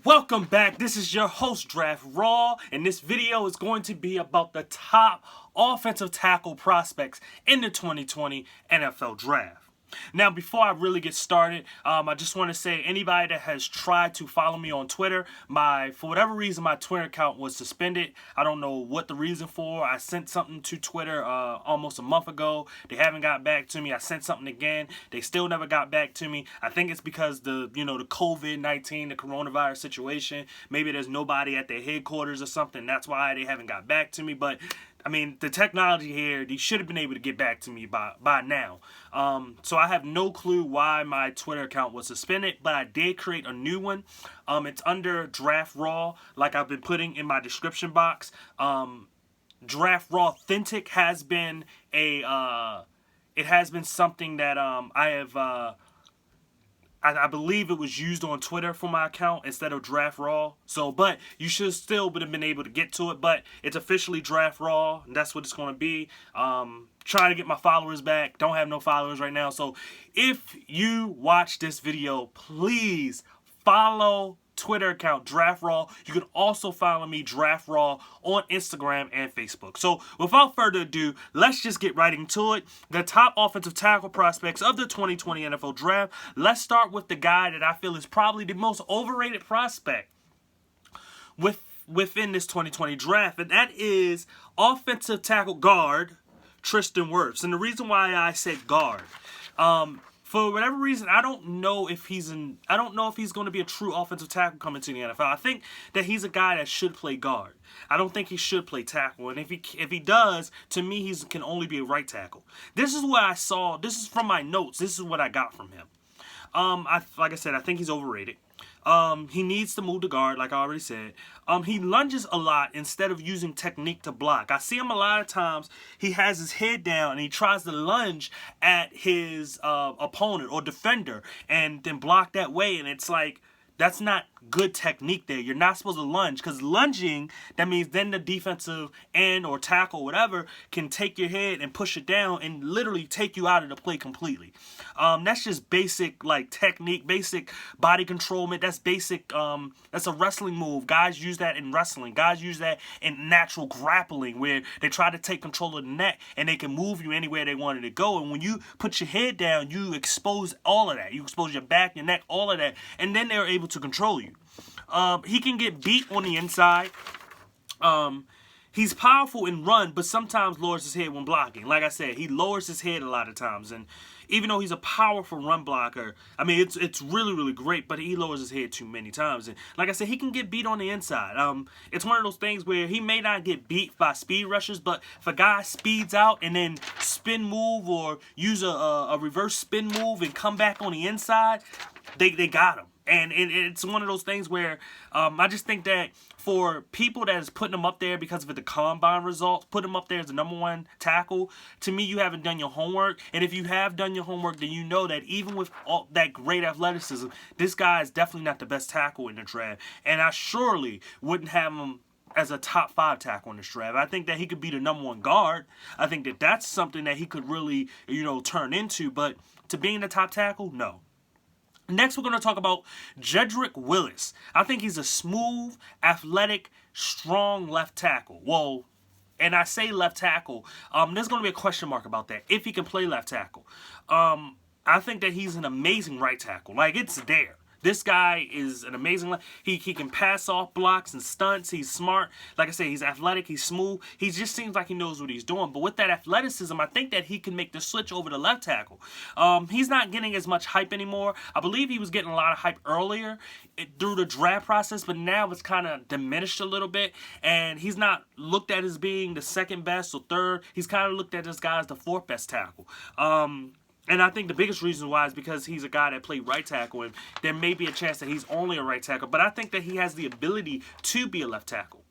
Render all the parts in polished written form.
Welcome back. This is your host, Draft Raw, and this video is going to be about the top offensive tackle prospects in the 2020 NFL Draft. Now, before I really get started, I just want to say anybody that has tried to follow me on Twitter, for whatever reason, my Twitter account was suspended. I don't know what the reason for. I sent something to Twitter almost a month ago. They haven't got back to me. I sent something again. They still never got back to me. I think it's because the COVID-19, the coronavirus situation. Maybe there's nobody at their headquarters or something. That's why they haven't got back to me. But I mean, the technology here, they should have been able to get back to me by now. So I have no clue why my Twitter account was suspended, but I did create a new one. It's under Draft Raw, like I've been putting in my description box. Draft Raw Authentic has been something that I have. I believe it was used on Twitter for my account instead of Draft Raw. But you should still would have been able to get to it. But it's officially Draft Raw, and that's what it's going to be. Trying to get my followers back. Don't have no followers right now. So if you watch this video, please follow Twitter account Draft Raw. You can also follow me Draft Raw on Instagram and Facebook. So without further ado, let's just get right into it. The top offensive tackle prospects of the 2020 NFL Draft. Let's start with the guy that I feel is probably the most overrated prospect within this 2020 draft, and that is offensive tackle guard Tristan Wirfs. And the reason why I said guard, for whatever reason, I don't know if he's going to be a true offensive tackle coming to the NFL. I think that he's a guy that should play guard. I don't think he should play tackle. And if he does, to me, he can only be a right tackle. This is what I saw. This is from my notes. This is what I got from him. Like I said, I think he's overrated. He needs to move to guard, like I already said. He lunges a lot instead of using technique to block. I see him a lot of times. He has his head down and he tries to lunge at his opponent or defender and then block that way. And it's like, that's not good technique there. You're not supposed to lunge, because lunging, that means then the defensive end or tackle, whatever, can take your head and push it down and literally take you out of the play completely. That's just basic technique, basic body controlment. That's basic. That's a wrestling move. Guys use that in wrestling. Guys use that in natural grappling, where they try to take control of the neck and they can move you anywhere they wanted to go. And when you put your head down, you expose all of that. You expose your back, your neck, all of that, and then they're able to control you. He can get beat on the inside. He's powerful in run, but sometimes lowers his head when blocking. Like I said, he lowers his head a lot of times. And even though he's a powerful run blocker, I mean, it's really, really great, but he lowers his head too many times. And like I said, he can get beat on the inside. It's one of those things where he may not get beat by speed rushers, but if a guy speeds out and then spin move or use a reverse spin move and come back on the inside, they got him. And it's one of those things where I just think that for people that is putting him up there because of the combine results, put him up there as the number one tackle, to me, you haven't done your homework. And if you have done your homework, then you know that even with all that great athleticism, this guy is definitely not the best tackle in the draft. And I surely wouldn't have him as a top 5 tackle in this draft. I think that he could be the number 1 guard. I think that that's something that he could really, turn into. But to being the top tackle, no. Next, we're going to talk about Jedrick Willis. I think he's a smooth, athletic, strong left tackle. Well, and I say left tackle, there's going to be a question mark about that, if he can play left tackle. I think that he's an amazing right tackle. Like, it's there. This guy is an amazing. He can pass off blocks and stunts. He's smart. Like I said, he's athletic. He's smooth. He just seems like he knows what he's doing. But with that athleticism, I think that he can make the switch over to left tackle. He's not getting as much hype anymore. I believe he was getting a lot of hype earlier through the draft process, but now it's kind of diminished a little bit. And he's not looked at as being the second best or third. He's kind of looked at this guy as the 4th best tackle. And I think the biggest reason why is because he's a guy that played right tackle, and there may be a chance that he's only a right tackle, but I think that he has the ability to be a left tackle.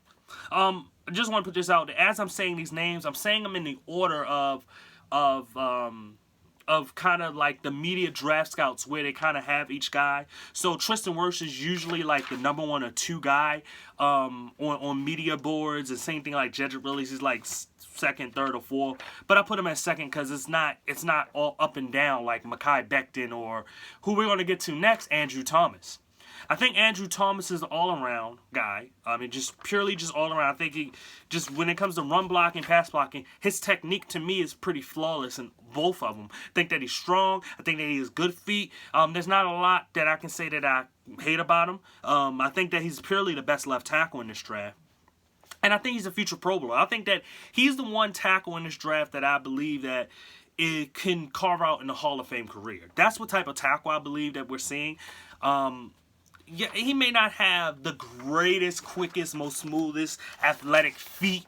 I just want to put this out. As I'm saying these names, I'm saying them in the order of kind of like the media draft scouts, where they kind of have each guy. So Tristan Wirfs is usually like the number 1 or 2 guy on media boards, and same thing like Jedrick Willis is like second, third, or fourth. But I put him at second because it's not all up and down like Mekhi Becton or who we're going to get to next, Andrew Thomas. I think Andrew Thomas is an all-around guy. I mean, just purely just all-around. I think he just when it comes to run blocking, pass blocking, his technique to me is pretty flawless in both of them. I think that he's strong. I think that he has good feet. There's not a lot that I can say that I hate about him. I think that he's purely the best left tackle in this draft. And I think he's a future Pro Bowler. I think that he's the one tackle in this draft that I believe that it can carve out in the Hall of Fame career. That's what type of tackle I believe that we're seeing. Yeah, he may not have the greatest, quickest, most smoothest athletic feet,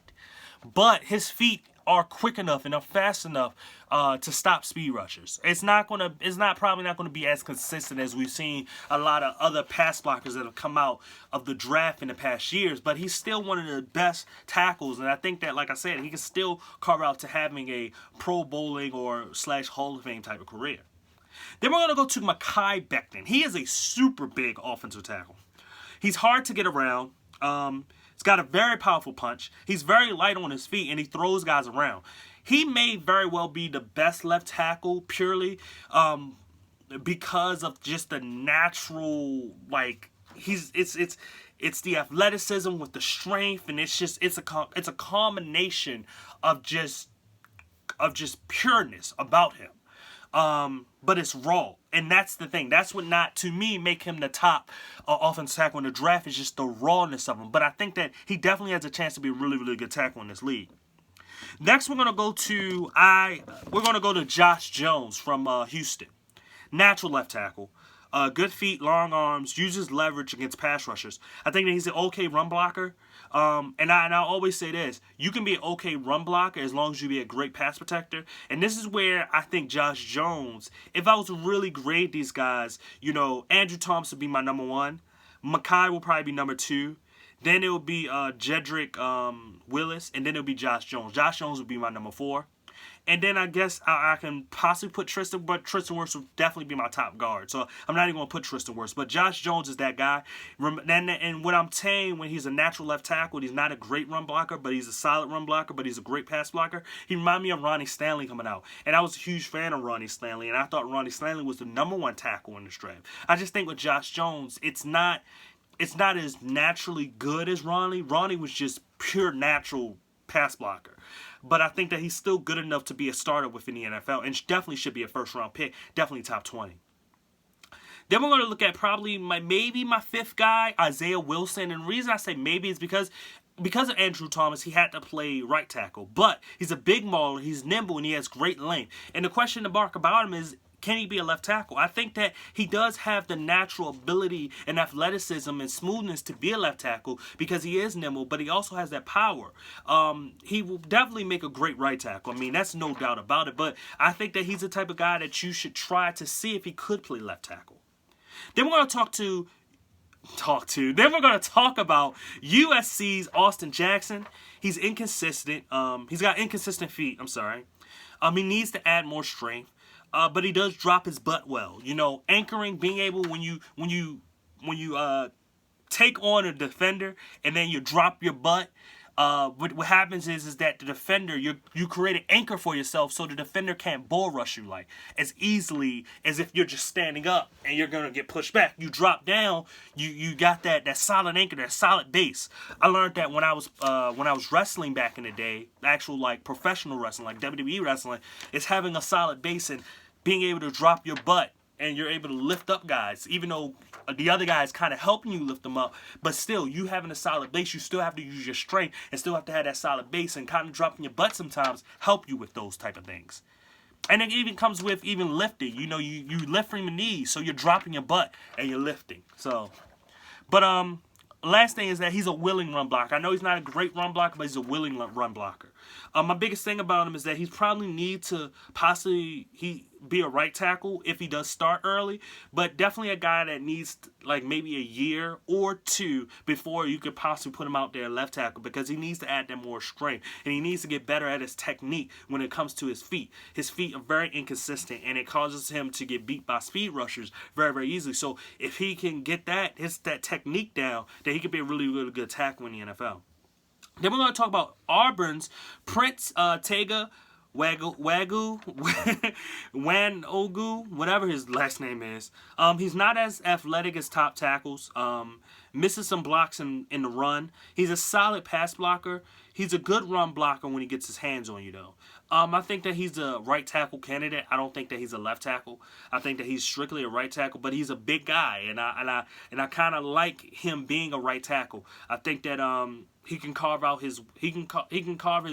but his feet are quick enough and are fast enough to stop speed rushers. It's probably not gonna be as consistent as we've seen a lot of other pass blockers that have come out of the draft in the past years, but he's still one of the best tackles, and I think that, like I said, he can still carve out to having a Pro Bowling or / Hall of Fame type of career. Then we're gonna go to Mekhi Becton. He is a super big offensive tackle. He's hard to get around. He's got a very powerful punch. He's very light on his feet, and he throws guys around. He may very well be the best left tackle purely because of just the natural, like, it's the athleticism with the strength, and it's a combination of just pureness about him. But it's raw, and that's the thing. That's what not, to me, make him the top offensive tackle in the draft, is just the rawness of him. But I think that he definitely has a chance to be a really, really good tackle in this league. Next, we're gonna go to Josh Jones from Houston. Natural left tackle. Good feet, long arms, uses leverage against pass rushers. I think that he's an okay run blocker. And I always say this: you can be an okay run blocker as long as you be a great pass protector. And this is where I think Josh Jones, if I was to really grade these guys, Andrew Thomas would be my number 1. Mekhi will probably be number 2. Then it would be Jedrick Willis, and then it would be Josh Jones. Josh Jones would be my number 4. And then I guess I can possibly put Tristan, but Tristan Wirfs would definitely be my top guard. So I'm not even going to put Tristan Wirfs. But Josh Jones is that guy. And what I'm saying, when he's a natural left tackle, he's not a great run blocker, but he's a solid run blocker, but he's a great pass blocker. He reminded me of Ronnie Stanley coming out. And I was a huge fan of Ronnie Stanley, and I thought Ronnie Stanley was the number 1 tackle in this draft. I just think with Josh Jones, it's not as naturally good as Ronnie. Ronnie was just pure natural pass blocker. But I think that he's still good enough to be a starter within the NFL, and definitely should be a first-round pick, definitely top 20. Then we're going to look at probably maybe my 5th guy, Isaiah Wilson. And the reason I say maybe is because of Andrew Thomas, he had to play right tackle. But he's a big mauler, he's nimble, and he has great length. And the question to mark about him is, can he be a left tackle? I think that he does have the natural ability and athleticism and smoothness to be a left tackle because he is nimble, but he also has that power. He will definitely make a great right tackle. I mean, that's no doubt about it. But I think that he's the type of guy that you should try to see if he could play left tackle. Then we're going to Then we're going to talk about USC's Austin Jackson. He's inconsistent. He's got inconsistent feet. I'm sorry. He needs to add more strength. But he does drop his butt well. Anchoring, being able when you take on a defender and then you drop your butt. What happens is that the defender, you create an anchor for yourself so the defender can't bull rush you like as easily as if you're just standing up and you're gonna get pushed back. You drop down, you got that solid anchor, that solid base. I learned that when I was wrestling back in the day, actual like professional wrestling, like WWE wrestling, is having a solid base and being able to drop your butt, and you're able to lift up guys, even though the other guy is kind of helping you lift them up. But still, you having a solid base, you still have to use your strength and still have to have that solid base, and kind of dropping your butt sometimes help you with those type of things. And it even comes with even lifting. You lift from your knees, so you're dropping your butt and you're lifting. But last thing is that he's a willing run blocker. I know he's not a great run blocker, but he's a willing run blocker. My biggest thing about him is that he probably needs to possibly be a right tackle if he does start early, but definitely a guy that needs like maybe a year or 2 before you could possibly put him out there left tackle, because he needs to add that more strength, and he needs to get better at his technique when it comes to his feet. His feet are very inconsistent, and it causes him to get beat by speed rushers very, very easily. So if he can get that technique down, then he could be a really, really good tackle in the NFL. Then we're going to talk about Auburn's Prince Tega Wanogu, whatever his last name is. He's not as athletic as top tackles. Misses some blocks in the run. He's a solid pass blocker. He's a good run blocker when he gets his hands on you, though. I think that he's a right tackle candidate. I don't think that he's a left tackle. I think that he's strictly a right tackle, but he's a big guy, and I kind of like him being a right tackle. I think that he can carve his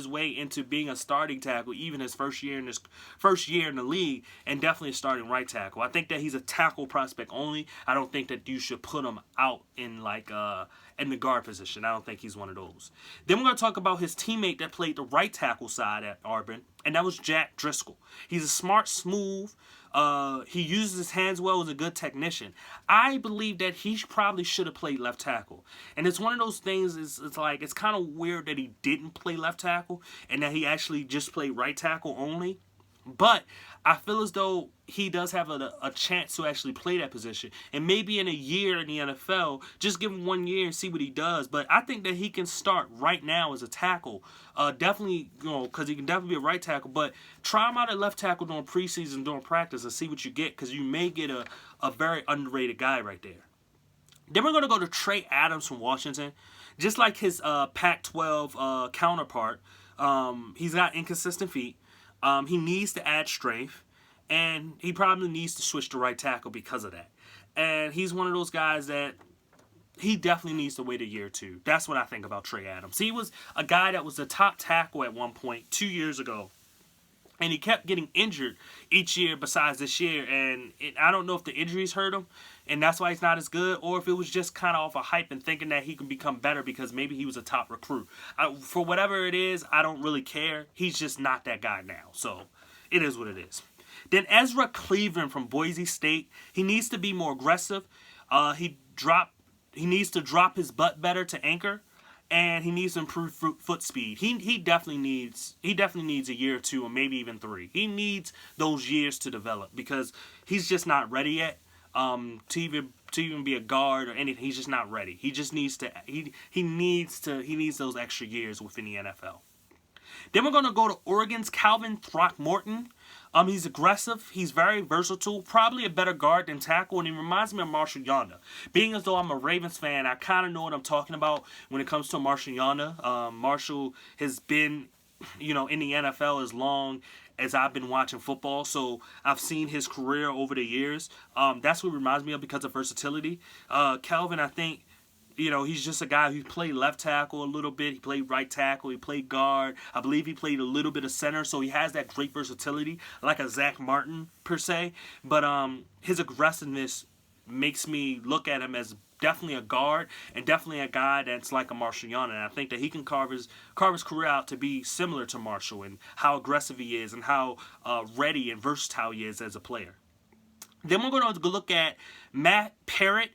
way into being a starting tackle even his first year in the league, and definitely a starting right tackle. I think that he's a tackle prospect only. I don't think that you should put him out in in the guard position. I don't think he's one of those. Then we're going to talk about his teammate that played the right tackle side at Auburn, and that was Jack Driscoll. He's a smart, smooth. He uses his hands well, is a good technician. I believe that he probably should have played left tackle. And it's one of those things, it's kind of weird that he didn't play left tackle and that he actually just played right tackle only. But I feel as though he does have a chance to actually play that position. And maybe in a year in the NFL, just give him 1 year and see what he does. But I think that he can start right now as a tackle. Definitely, because he can definitely be a right tackle. But try him out at left tackle during preseason, during practice, and see what you get. Because you may get a very underrated guy right there. Then we're going to go to Trey Adams from Washington. Just like his Pac-12 counterpart, he's got inconsistent feet. He needs to add strength, and he probably needs to switch to right tackle because of that. And he's one of those guys that he definitely needs to wait a year or two. That's what I think about Trey Adams. He was a guy that was the top tackle at one point 2 years ago, and he kept getting injured each year besides this year. And I don't know if the injuries hurt him, and that's why he's not as good, or if it was just kind of off a hype and thinking that he can become better because maybe he was a top recruit. For whatever it is, I don't really care. He's just not that guy now. So it is what it is. Then Ezra Cleveland from Boise State. He needs to be more aggressive. He needs to drop his butt better to anchor, and he needs to improve foot speed. He definitely needs a year or two, or maybe even 3. He needs those years to develop because he's just not ready yet. To even be a guard or anything, he's just not ready. He just needs to he needs those extra years within the NFL. Then we're gonna go to Oregon's Calvin Throckmorton. He's aggressive. He's very versatile. Probably a better guard than tackle, and he reminds me of Marshall Yanda. Being as though I'm a Ravens fan, I kind of know what I'm talking about when it comes to Marshall Yanda. Marshall has been, in the NFL as long as I've been watching football, so I've seen his career over the years. That's what it reminds me of because of versatility. Calvin, I think, he's just a guy who played left tackle a little bit. He played right tackle. He played guard. I believe he played a little bit of center, so he has that great versatility, like a Zach Martin, per se. But his aggressiveness makes me look at him as definitely a guard and definitely a guy that's like a Marshall Yanda. And I think that he can carve his career out to be similar to Marshall and how aggressive he is and how ready and versatile he is as a player. Then we're going to look at Matthew Parrott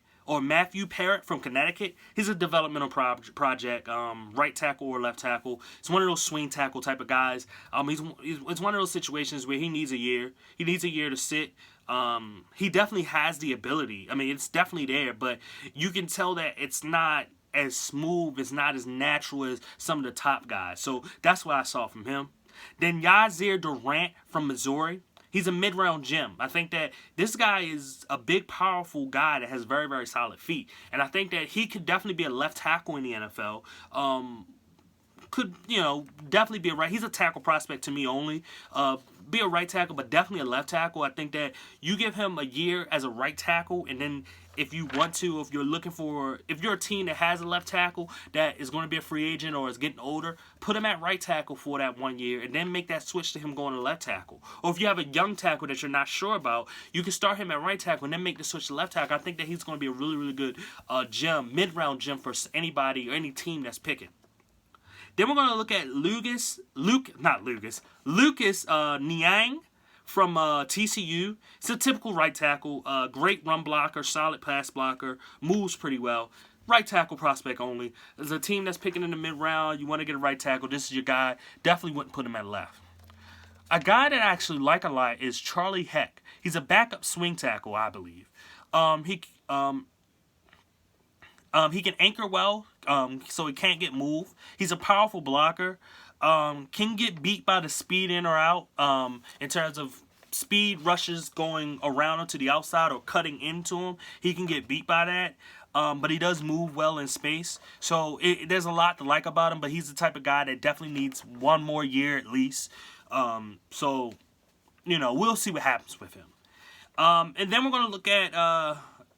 from Connecticut. He's a developmental project, right tackle or left tackle. He's one of those swing tackle type of guys. It's one of those situations where he needs a year. He needs a year to sit. He definitely has the ability. I mean, it's definitely there, but you can tell that it's not as smooth, it's not as natural as some of the top guys. So that's what I saw from him. Then Yazir Durant from Missouri. He's a mid-round gem. I think that this guy is a big, powerful guy that has very, very solid feet. And I think that he could definitely be a left tackle in the NFL. Definitely be a right. He's a tackle prospect to me only. Be a right tackle, but definitely a left tackle. I think that you give him a year as a right tackle, and then if you want to, if you're a team that has a left tackle that is going to be a free agent or is getting older, put him at right tackle for that 1 year, and then make that switch to him going to left tackle. Or if you have a young tackle that you're not sure about, you can start him at right tackle and then make the switch to left tackle. I think that he's going to be a really, really good mid-round gem for anybody or any team that's picking. Then we're going to look at Lucas Niang from TCU. He's a typical right tackle, great run blocker, solid pass blocker, moves pretty well. Right tackle prospect only. There's a team that's picking in the mid-round. You want to get a right tackle. This is your guy. Definitely wouldn't put him at left. A guy that I actually like a lot is Charlie Heck. He's a backup swing tackle, I believe. He can anchor well, so he can't get moved. He's a powerful blocker. can get beat by the speed in or out. In terms of speed rushes going around him to the outside or cutting into him, he can get beat by that. But he does move well in space. So there's a lot to like about him, but he's the type of guy that definitely needs one more year at least. So, we'll see what happens with him. And then we're going to look at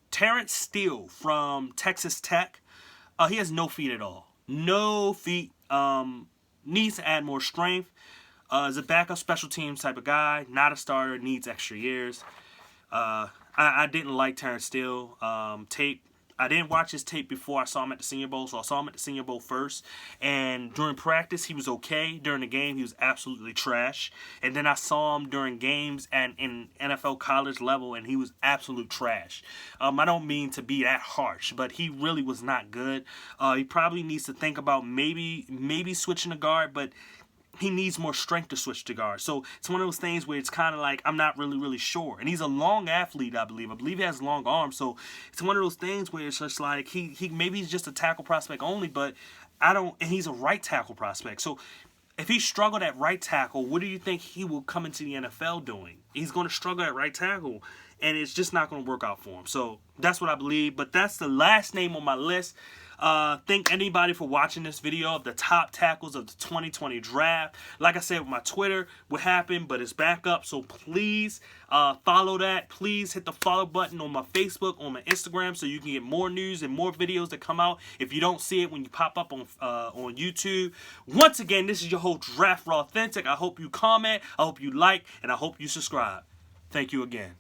Terrence Steele from Texas Tech. He has no feet at all. No feet. Needs to add more strength. Is a backup special teams type of guy. Not a starter. Needs extra years. I didn't like Terrence Steele tape. I didn't watch his tape before I saw him at the Senior Bowl, so I saw him at the Senior Bowl first. And during practice, he was okay. During the game, he was absolutely trash. And then I saw him during games and in NFL college level, and he was absolute trash. I don't mean to be that harsh, but he really was not good. He probably needs to think about maybe switching to guard, but he needs more strength to switch to guard. So it's one of those things where it's kind of like I'm not really sure. And he's a long athlete, I believe. I believe he has long arms. So it's one of those things where it's just like he maybe he's just a tackle prospect only, but and he's a right tackle prospect. So if he struggled at right tackle, what do you think he will come into the NFL doing? He's going to struggle at right tackle, and it's just not going to work out for him. So that's what I believe. But that's the last name on my list. Thank anybody for watching this video of the top tackles of the 2020 draft. Like I said with my Twitter, what happened, but it's back up. So please follow that. Please hit the follow button on my Facebook, on my Instagram, so you can get more news and more videos that come out if you don't see it when you pop up on YouTube. Once again, this is your whole Draft Raw Authentic. I hope you comment, I hope you like, and I hope you subscribe. Thank you again.